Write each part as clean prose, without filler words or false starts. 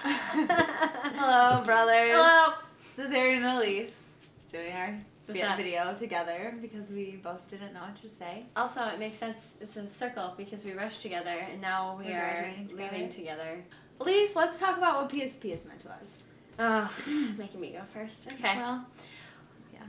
Hello, brothers. Hello. This is Erin and Elise doing our What's up? video together because we both didn't know what to say. Also, it makes sense. It's a circle because we rushed together and now we We're are graduating together. leaving together. Elise, let's talk about what PSP has meant to us. Making me go first. Okay. Well,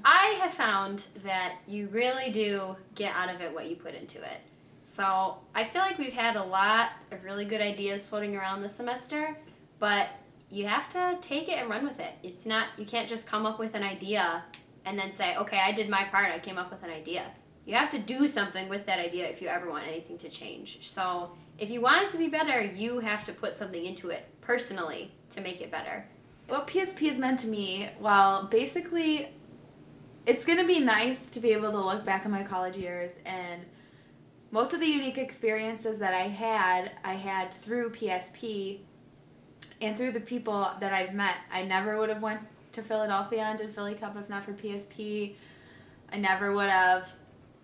I have found that you really do get out of it what you put into it. So I feel like we've had a lot of really good ideas floating around this semester, but you have to take it and run with it. It's not, you can't just come up with an idea and then say, okay, I did my part, I came up with an idea. You have to do something with that idea if you ever want anything to change. So if you want it to be better, you have to put something into it personally to make it better. what PSP has meant to me, well, basically, it's going to be nice to be able to look back on my college years, and most of the unique experiences that I had through PSP and through the people that I've met. I never would have went to Philadelphia and did Philly Cup if not for PSP. I never would have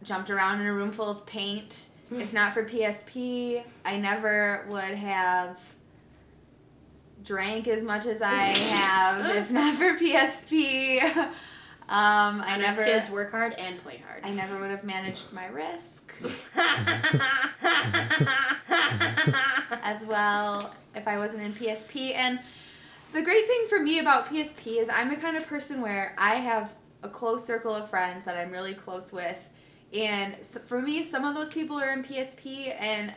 jumped around in a room full of paint if not for PSP. I never would have drank as much as I have if not for PSP. I never. Kids work hard and play hard. I never would have managed my risk as well if I wasn't in PSP. And the great thing for me about PSP is I'm the kind of person where I have a close circle of friends that I'm really close with. And for me, some of those people are in PSP and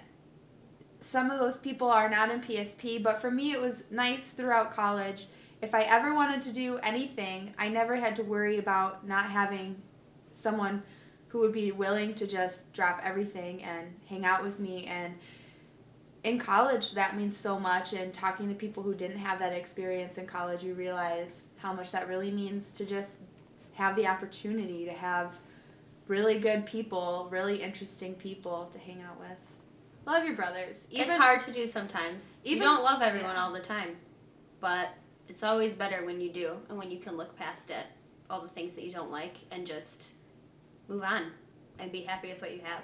some of those people are not in PSP. But for me, it was nice throughout college. If I ever wanted to do anything, I never had to worry about not having someone who would be willing to just drop everything and hang out with me. And in college, that means so much. And talking to people who didn't have that experience in college, you realize how much that really means to just have the opportunity to have really good people, really interesting people to hang out with. Love your brothers. It's hard to do sometimes. You don't love everyone yeah. all the time, but it's always better when you do and when you can look past it, all the things that you don't like, and just move on and be happy with what you have.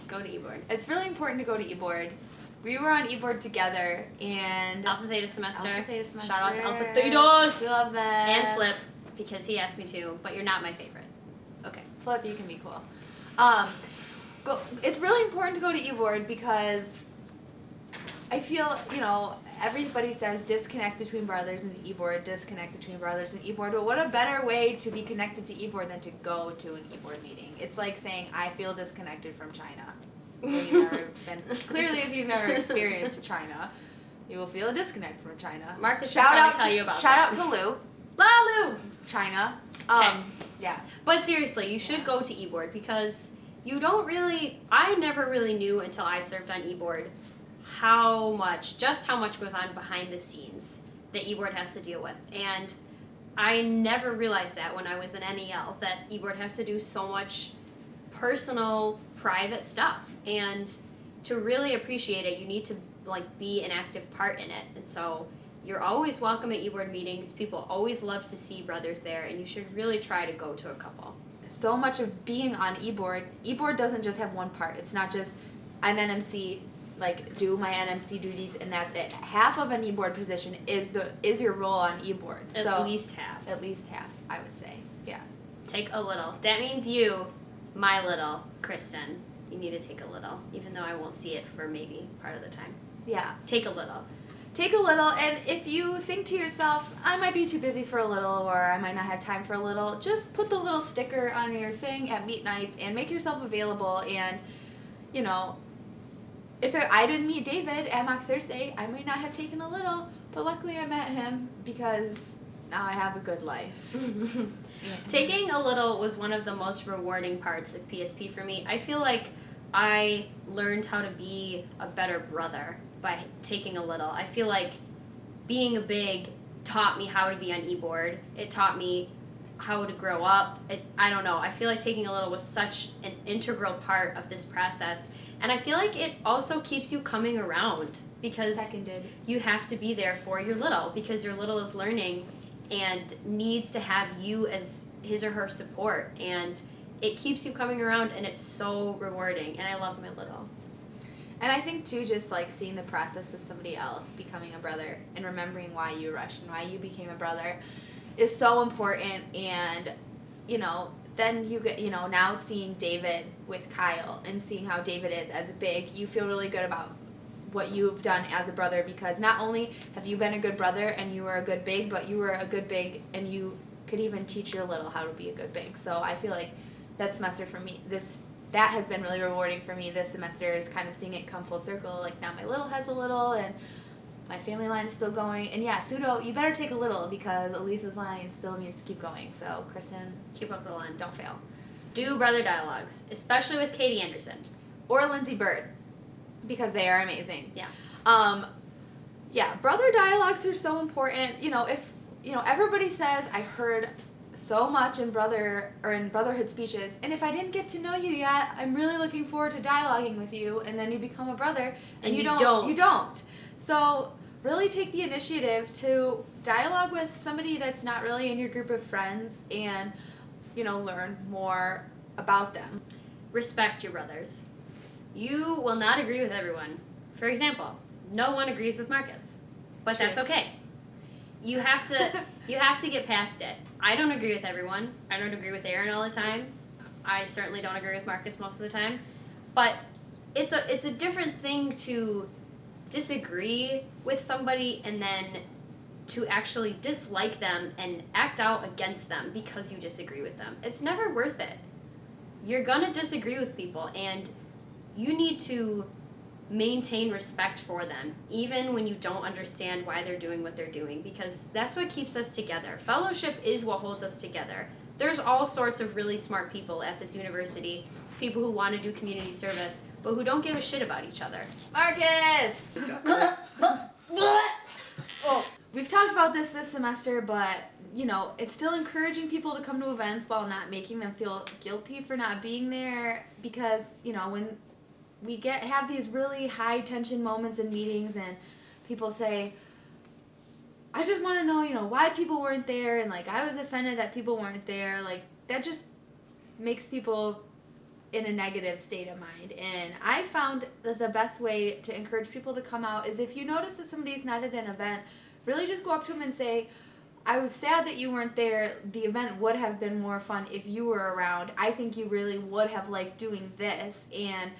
Go to eBoard. It's really important to go to eBoard. We were on eBoard together, and Alpha Theta semester. Alpha Theta semester. Shout out to Alpha Thetas. We love that. And Flip, because he asked me to, but you're not my favorite. Okay. Flip, you can be cool. It's really important to go to eBoard because I feel, everybody says disconnect between brothers and eBoard, disconnect between brothers and eBoard, but what a better way to be connected to eBoard than to go to an eBoard meeting. It's like saying, I feel disconnected from China. Clearly, if you've never experienced China, you will feel a disconnect from China. Marcus will probably tell you about Shout that. out to Lou. La Lou! China. Okay. Yeah. But seriously, you should go to eBoard because you don't really, I never really knew until I served on eBoard how much goes on behind the scenes that eBoard has to deal with. And I never realized that when I was in NEL, that eBoard has to do so much personal, private stuff. And to really appreciate it, you need to be an active part in it. And so you're always welcome at eBoard meetings. People always love to see brothers there, and you should really try to go to a couple. So much of being on eBoard doesn't just have one part. It's not just I'm NMC, do my NMC duties and that's it. Half of an eBoard position is your role on eBoard. At least half. At least half, I would say. Yeah. Take a little. That means you, my little Kristen, you need to take a little, even though I won't see it for maybe part of the time. Yeah. Take a little. Take a little, and if you think to yourself, I might be too busy for a little, or I might not have time for a little, just put the little sticker on your thing at meet nights and make yourself available. And, if I didn't meet David at Mock Thursday, I might not have taken a little, but luckily I met him because now I have a good life. Yeah. Taking a little was one of the most rewarding parts of PSP for me. I feel like I learned how to be a better brother by taking a little. I feel like being a big taught me how to be on eBoard. It taught me how to grow up. I don't know. I feel like taking a little was such an integral part of this process. And I feel like it also keeps you coming around because Seconded. you have to be there for your little because your little is learning and needs to have you as his or her support. And it keeps you coming around, and it's so rewarding. And I love my little. And I think, too, just, like, seeing the process of somebody else becoming a brother and remembering why you rushed and why you became a brother is so important. And, you know, then you get, you know, now seeing David with Kyle and seeing how David is as a big, you feel really good about what you've done as a brother, because not only have you been a good brother and you were a good big, but you were a good big and you could even teach your little how to be a good big. So I feel like that semester for me, that has been really rewarding for me this semester, is kind of seeing it come full circle. Like, now my little has a little, and my family line is still going. And yeah, Pseudo, you better take a little, because Elisa's line still needs to keep going. So, Kristen, Keep up the line. don't fail. Do brother dialogues, especially with Katie Anderson. Or Lindsay Bird, because they are amazing. Yeah. Yeah, brother dialogues are so important. You know, if, you know, everybody says, I heard so much in brotherhood speeches, and if I didn't get to know you yet, I'm really looking forward to dialoguing with you, and then you become a brother, and you don't. So really take the initiative to dialogue with somebody that's not really in your group of friends, and, you know, learn more about them. Respect your brothers. You will not agree with everyone. For example, no one agrees with Marcus, but True. that's okay. You have to get past it. I don't agree with everyone. I don't agree with Aaron all the time. I certainly don't agree with Marcus most of the time. But it's a different thing to disagree with somebody and then to actually dislike them and act out against them because you disagree with them. It's never worth it. You're gonna disagree with people, and you need to maintain respect for them, even when you don't understand why they're doing what they're doing, because that's what keeps us together. Fellowship is what holds us together. There's all sorts of really smart people at this university, people who want to do community service, but who don't give a shit about each other. Marcus! Well, we've talked about this semester, but, you know, it's still encouraging people to come to events while not making them feel guilty for not being there, because, you know, when we have these really high tension moments in meetings and people say, I just want to know, you know, why people weren't there, and, like, I was offended that people weren't there. Like, that just makes people in a negative state of mind. And I found that the best way to encourage people to come out is, if you notice that somebody's not at an event, really just go up to them and say, I was sad that you weren't there. The event would have been more fun if you were around. I think you really would have liked doing this, and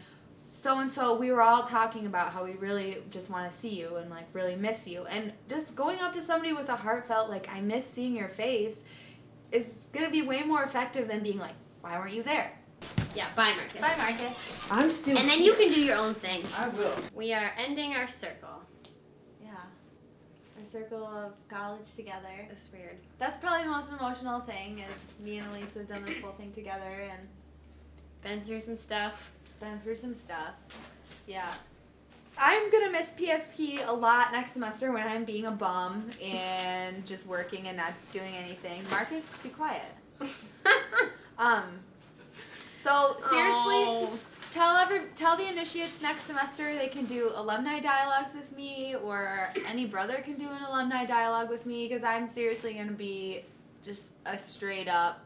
so we were all talking about how we really just want to see you and, like, really miss you. And just going up to somebody with a heartfelt, like, I miss seeing your face, is going to be way more effective than being like, why weren't you there? Yeah, bye, Marcus. Bye, Marcus. I'm still. And then you can do your own thing. I will. We are ending our circle. Yeah. Our circle of college together. It's weird. That's probably the most emotional thing, is me and Elise have done this whole thing together and Been through some stuff. been through some stuff. Yeah. I'm going to miss PSP a lot next semester when I'm being a bum and just working and not doing anything. Marcus, be quiet. So seriously, Oh. tell the initiates next semester they can do alumni dialogues with me, or any brother can do an alumni dialogue with me, because I'm seriously going to be just a straight up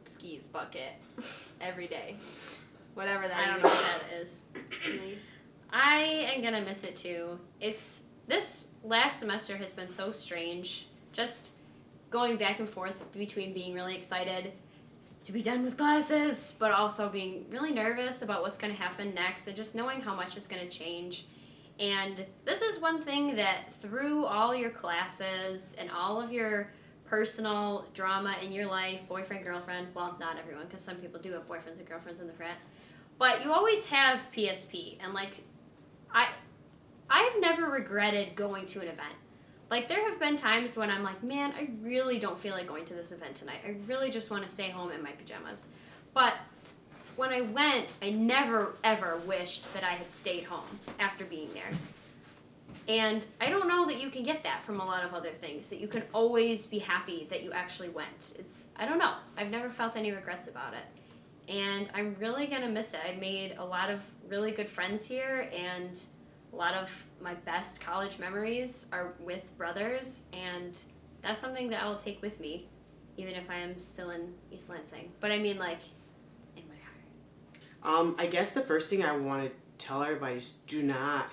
skis bucket every day. Whatever that I don't even know what that is. means. I am gonna miss it too. This last semester has been so strange. Just going back and forth between being really excited to be done with classes, but also being really nervous about what's gonna happen next, and just knowing how much is gonna change. And this is one thing that, through all your classes and all of your personal drama in your life, boyfriend, girlfriend, well, not everyone, because some people do have boyfriends and girlfriends in the frat, but you always have PSP, and, like, I've never regretted going to an event. Like, there have been times when I'm like, man, I really don't feel like going to this event tonight. I really just want to stay home in my pajamas. But when I went, I never, ever wished that I had stayed home after being there. And I don't know that you can get that from a lot of other things, that you can always be happy that you actually went. I don't know. I've never felt any regrets about it. And I'm really going to miss it. I made a lot of really good friends here, and a lot of my best college memories are with brothers, and that's something that I will take with me, even if I am still in East Lansing. But I mean, like, in my heart. I guess the first thing I wanted tell everybody, just do not.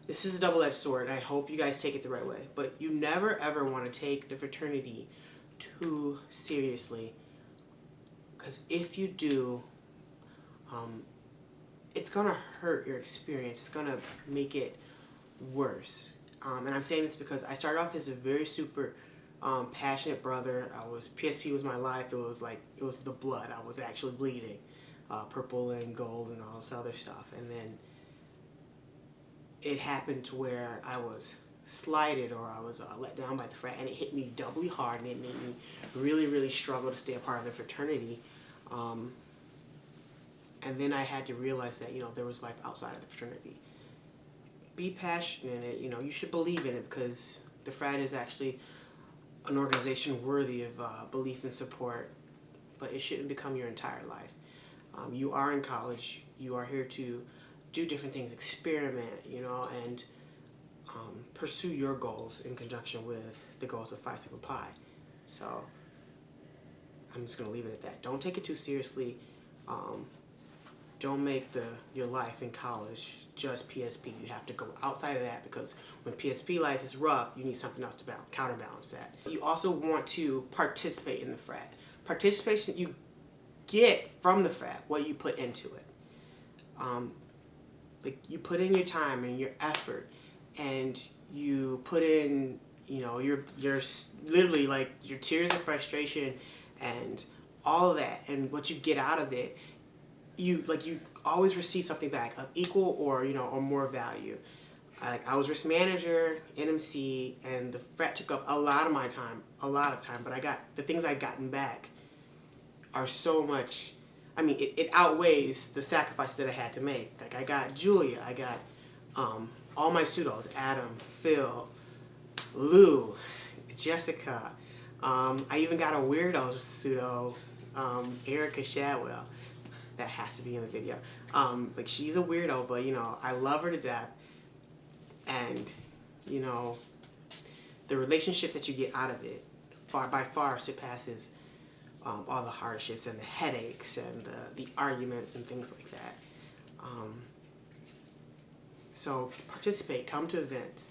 This is a double-edged sword. I hope you guys take it the right way. But you never, ever want to take the fraternity too seriously. Because if you do, it's going to hurt your experience. It's going to make it worse. And I'm saying this because I started off as a very super passionate brother. PSP was my life. It was the blood. I was actually bleeding. Purple and gold and all this other stuff. And then it happened to where I was slighted, or I was let down by the frat, and it hit me doubly hard, and it made me really, really struggle to stay a part of the fraternity. And then I had to realize that, there was life outside of the fraternity. Be passionate in it, you should believe in it, because the frat is actually an organization worthy of belief and support, but it shouldn't become your entire life. You are in college, you are here to do different things, experiment, and pursue your goals in conjunction with the goals of Phi Sigma Pi. So I'm just going to leave it at that. Don't take it too seriously. Don't make your life in college just PSP. You have to go outside of that, because when PSP life is rough, you need something else to counterbalance that. You also want to participate in the frat. Participation, you get from the frat what you put into it. You put in your time and your effort, and you put in, your literally your tears of frustration and all of that, and what you get out of it, you always receive something back of equal or more value. I was risk manager, NMC, and the frat took up a lot of my time, but the things I've gotten back are so much. It outweighs the sacrifice that I had to make. I got Julia, I got all my pseudos, Adam, Phil, Lou, Jessica. I even got a weirdo pseudo, Erica Shadwell. That has to be in the video. She's a weirdo, but I love her to death. And the relationships that you get out of it by far surpasses all the hardships and the headaches and the arguments and things like that. So participate, come to events,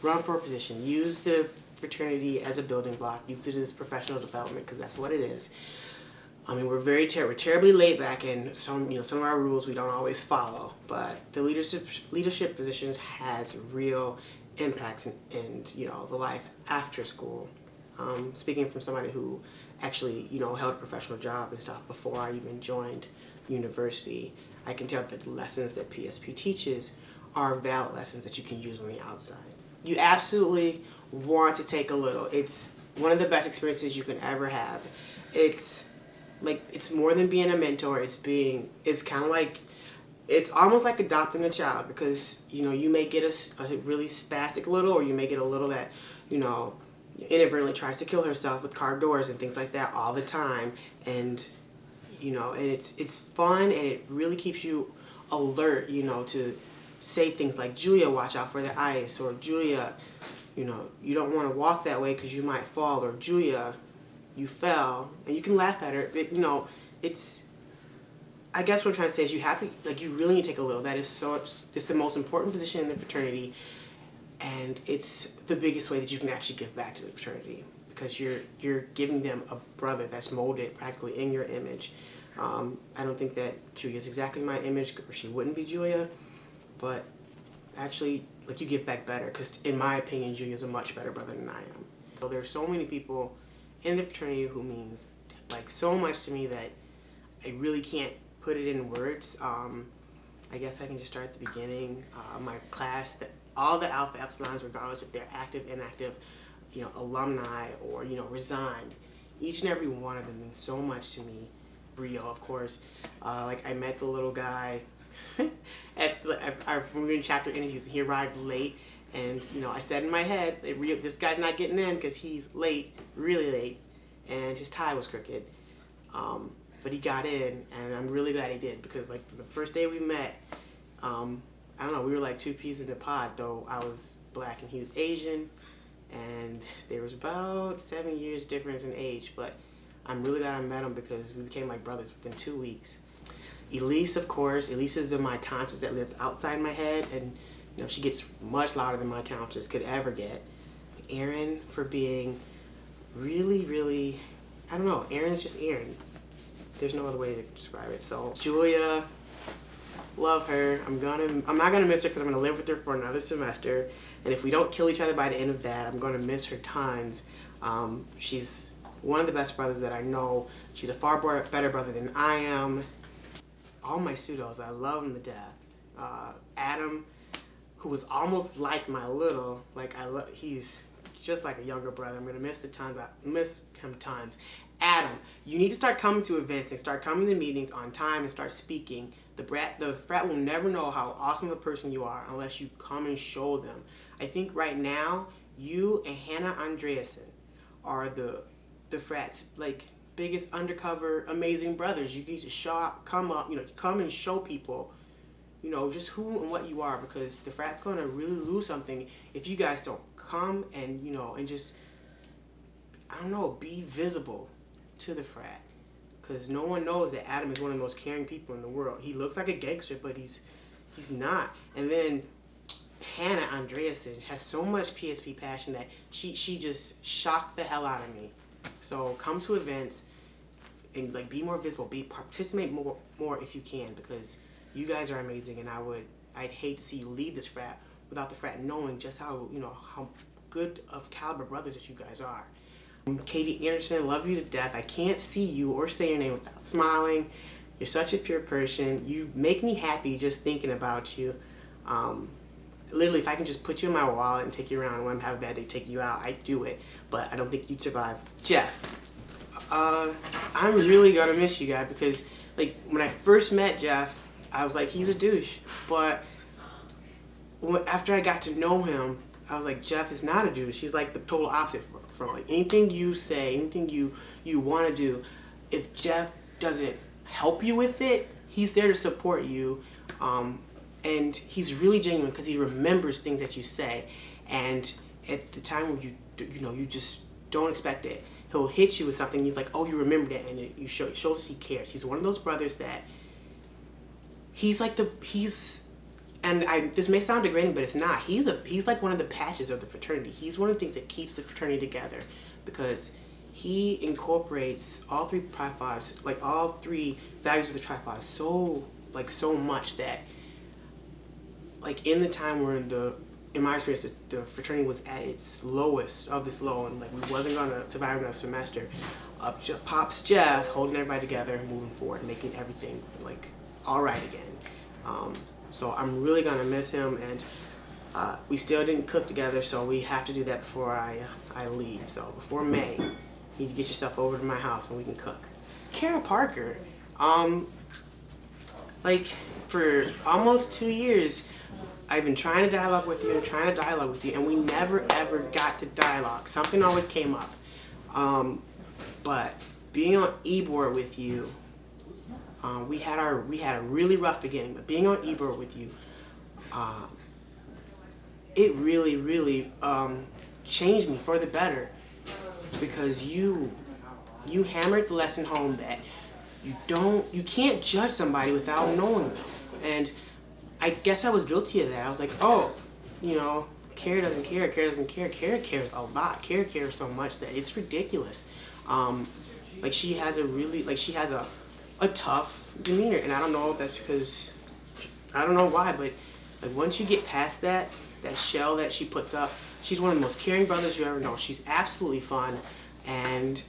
run for a position, use the fraternity as a building block, use it as professional development, because that's what it is. We're terribly laid back, and some of our rules we don't always follow, but the leadership positions has real impacts in the life after school. Speaking from somebody who actually held a professional job and stuff before I even joined university, I can tell that the lessons that PSP teaches are valid lessons that you can use on the outside. You absolutely want to take a little. It's one of the best experiences you can ever have. It's more than being a mentor. It's kind of it's almost like adopting a child, because you may get a really spastic little, or you may get a little that inadvertently tries to kill herself with car doors and things like that all the time, and and it's fun, and it really keeps you alert, to say things like, Julia, watch out for the ice, or Julia, you don't want to walk that way because you might fall, or Julia, you fell, and you can laugh at her. I guess what I'm trying to say is you have to, you really need to take a little. That is it's the most important position in the fraternity, and it's the biggest way that you can actually give back to the fraternity, because you're giving them a brother that's molded practically in your image. I don't think that Julia's exactly my image, or she wouldn't be Julia, but actually, you give back better, because in my opinion, Julia's a much better brother than I am. So there's so many people in the fraternity who means so much to me that I really can't put it in words. I guess I can just start at the beginning. My class, all the Alpha Epsilons, regardless if they're active, inactive, alumni, or resigned, each and every one of them means so much to me. Brio, of course. I met the little guy at our chapter interviews, and he arrived late. And, I said in my head, this guy's not getting in because he's late, really late, and his tie was crooked. But he got in, and I'm really glad he did, because, the first day we met, I don't know, we were like two peas in a pod, though I was black and he was Asian, and there was about 7 years difference in age, but I'm really glad I met him, because we became like brothers within 2 weeks. Elise, of course. Elise has been my conscience that lives outside my head, and she gets much louder than my conscience could ever get. Erin for being really, really, I don't know. Erin is just Erin. There's no other way to describe it. So Julia, love her. I'm not gonna miss her because I'm gonna live with her for another semester. And if we don't kill each other by the end of that, I'm gonna miss her tons. She's one of the best brothers that I know. She's a far better brother than I am. All my pseudos, I love them to death. Adam, who was almost like my little, he's just like a younger brother. I'm gonna miss him tons. Adam, you need to start coming to events and start coming to meetings on time and start speaking. The frat will never know how awesome a person you are unless you come and show them. I think right now, you and Hannah Andreasen are the frat's biggest undercover amazing brothers. You need to come and show people, just who and what you are, because the frat's gonna really lose something if you guys don't come and and just, I don't know, be visible to the frat, because no one knows that Adam is one of the most caring people in the world. He looks like a gangster, but he's not. And then Hannah Andreasen has so much PSP passion that she just shocked the hell out of me. So come to events and be more visible, participate more if you can, because you guys are amazing, and I'd hate to see you leave this frat without the frat knowing just how good of caliber brothers that you guys are. Katie Anderson, love you to death. I can't see you or say your name without smiling. You're such a pure person. You make me happy just thinking about you. Literally, if I can just put you in my wallet and take you around when I'm having a bad day, take you out, I'd do it. But I don't think you'd survive. Jeff, I'm really gonna miss you guys, because when I first met Jeff, I was like, he's a douche. But after I got to know him, I was like, Jeff is not a douche. He's the total opposite from anything you say, anything you want to do. If Jeff doesn't help you with it, he's there to support you. And he's really genuine because he remembers things that you say. And at the time when you just don't expect it, he'll hit you with something. You're like, oh, you remembered it, and it shows he cares. He's one of those brothers that this may sound degrading, but it's not. He's like one of the patches of the fraternity. He's one of the things that keeps the fraternity together, because he incorporates all three tripods, all three values of the tripod so much that in the time where in my experience, the fraternity was at its lowest of this low, and we wasn't gonna survive another semester. Up pops Jeff, holding everybody together and moving forward, making everything all right again. So I'm really gonna miss him, and we still didn't cook together, so we have to do that before I leave. So before May, you need to get yourself over to my house and we can cook. Kara Parker, for almost 2 years, I've been trying to dialogue with you and we never ever got to dialogue. Something always came up. But being on eBoard with you, we had a really rough beginning, but being on eBoard with you, it really, really changed me for the better, because you hammered the lesson home that you can't judge somebody without knowing them. And I guess I was guilty of that. I was like, oh, Kara doesn't care. Kara cares a lot. Kara cares so much that it's ridiculous. She has a tough demeanor, and I don't know if that's because, I don't know why, but once you get past that shell that she puts up, she's one of the most caring brothers you ever know. She's absolutely fun, and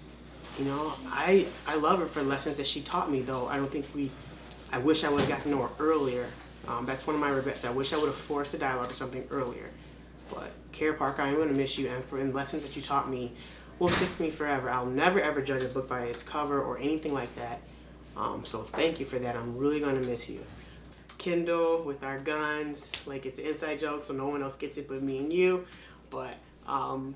I love her for lessons that she taught me, though I wish I would have got to know her earlier. That's one of my regrets. I wish I would have forced a dialogue or something earlier. But Kara Parker, I'm going to miss you, and for the lessons that you taught me will stick with me forever. I'll never ever judge a book by its cover or anything like that. So thank you for that. I'm really going to miss you. Kendall with our guns, it's an inside joke, so no one else gets it but me and you. But I'm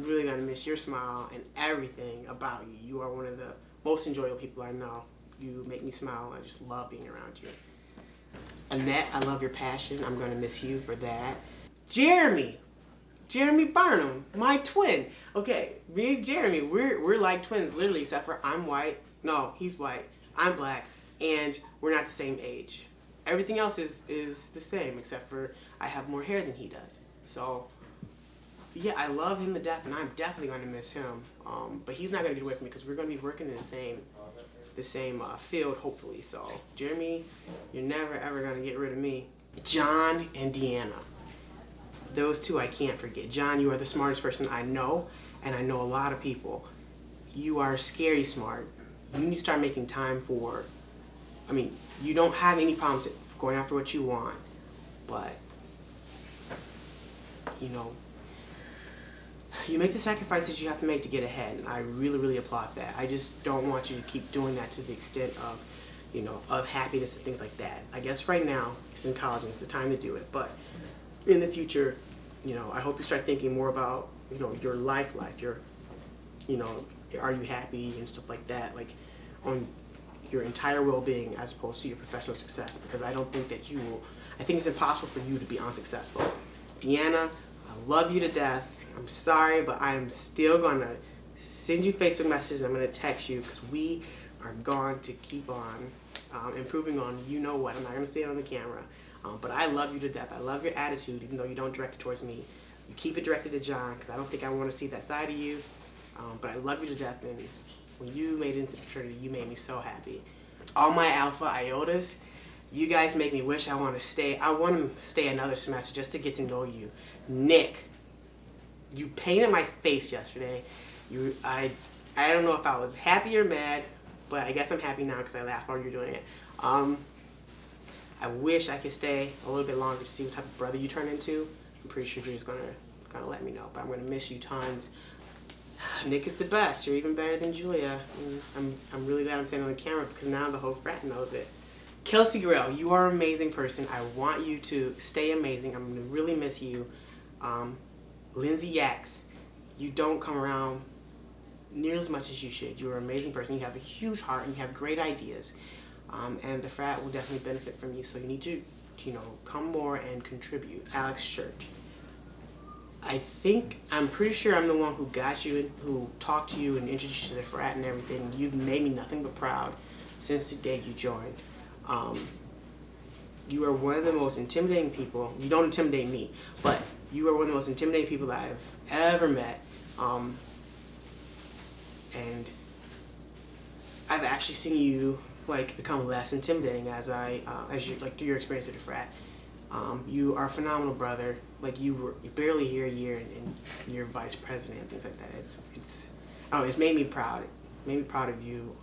really going to miss your smile and everything about you. You are one of the most enjoyable people I know. You make me smile. I just love being around you. Annette, I love your passion. I'm going to miss you for that. Jeremy Barnum, my twin. Okay, me and Jeremy, we're like twins, literally, except for I'm white. No, he's white. I'm black. and we're not the same age. Everything else is the same except for I have more hair than he does. So yeah, I love him to death, and I'm definitely going to miss him. But he's not going to get away from me because we're going to be working in the same field, hopefully. So Jeremy, you're never ever going to get rid of me. John and Deanna, those two I can't forget. John, you are the smartest person I know, and I know a lot of people. You are scary smart. You need to start making time for, I mean, you don't have any problems going after what you want, but, you know, you make the sacrifices you have to make to get ahead, and I really, really applaud that. I just don't want you to keep doing that to the extent of, you know, of happiness and things like that. I guess right now, it's in college and it's the time to do it, but in the future, you know, I hope you start thinking more about, you know, your life, your, you know, are you happy and stuff like that, like on your entire well-being as opposed to your professional success, because I don't think that you will, I think it's impossible for you to be unsuccessful. Deanna, I love you to death. I'm sorry, but I'm still gonna send you Facebook messages. I'm gonna text you because we are going to keep on improving on you know what. I'm not gonna say it on the camera, but I love you to death. I love your attitude, even though you don't direct it towards me. You keep it directed to John because I don't think I want to see that side of you. But I love you to death, and when you made it into the fraternity, you made me so happy. All my Alpha Iotas, you guys make me wish I want to stay. I want to stay another semester just to get to know you. Nick, you painted my face yesterday. I don't know if I was happy or mad, but I guess I'm happy now because I laughed while you were doing it. I wish I could stay a little bit longer to see what type of brother you turn into. I'm pretty sure Drew's gonna let me know, but I'm gonna miss you tons. Nick is the best. You're even better than Julia. I'm really glad I'm saying on the camera because now the whole frat knows it. Kelsey Grill, you are an amazing person. I want you to stay amazing. I'm gonna really miss you. Lindsay Yax, you don't come around near as much as you should. You're an amazing person. You have a huge heart and you have great ideas. And the frat will definitely benefit from you. So you need to, you know, come more and contribute. Alex Church. I'm pretty sure I'm the one who got you, who talked to you and introduced you to the frat and everything. You've made me nothing but proud since the day you joined. You are one of the most intimidating people. You don't intimidate me, but you are one of the most intimidating people that I've ever met. And I've actually seen you like become less intimidating as you like through your experience at the frat. You are a phenomenal brother. Like you're barely here a year and you're vice president and things like that. It's made me proud. It made me proud of you.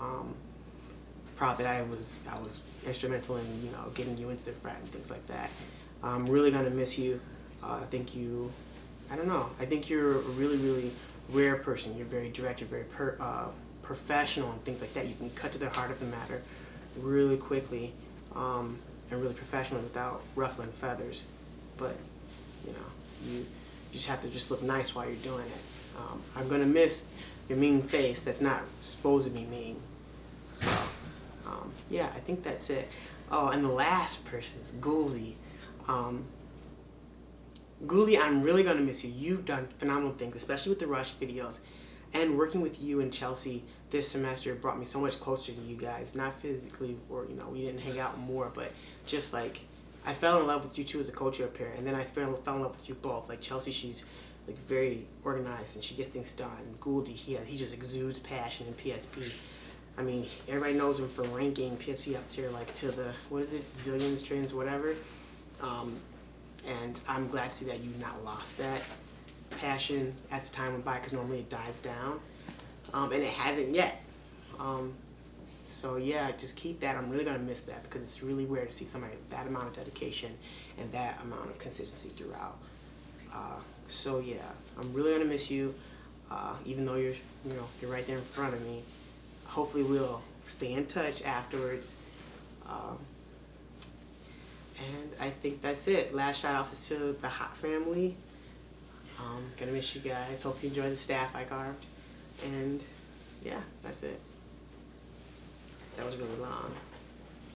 Proud that I was instrumental in, you know, getting you into the frat and things like that. I'm really gonna miss you. I think you're a really, really rare person. You're very direct. You're very professional and things like that. You can cut to the heart of the matter really quickly and really professional without ruffling feathers. But you know, you just have to just look nice while you're doing it. I'm gonna miss your mean face. That's not supposed to be mean. So yeah, I think that's it. Oh, and the last person is Gouldy. Gouldy, I'm really gonna miss you. You've done phenomenal things, especially with the Rush videos. And working with you and Chelsea this semester brought me so much closer to you guys. Not physically, or you know, we didn't hang out more, but just like I fell in love with you two as a co-chair pair, and then I fell in love with you both. Like Chelsea, she's like very organized and she gets things done. And Gouldy, he just exudes passion in PSP. I mean, everybody knows him for ranking PSP up there like to the, what is it, zillions, trillions, whatever. And I'm glad to see that you've not lost that passion as the time went by, because normally it dies down. And it hasn't yet. So yeah, just keep that. I'm really gonna miss that because it's really rare to see somebody with that amount of dedication and that amount of consistency throughout. So yeah, I'm really gonna miss you, even though you're right there in front of me. Hopefully we'll stay in touch afterwards. And I think that's it. Last shout outs is to the Hot family. Gonna miss you guys. Hope you enjoy the staff I carved. And yeah, that's it. That was really long.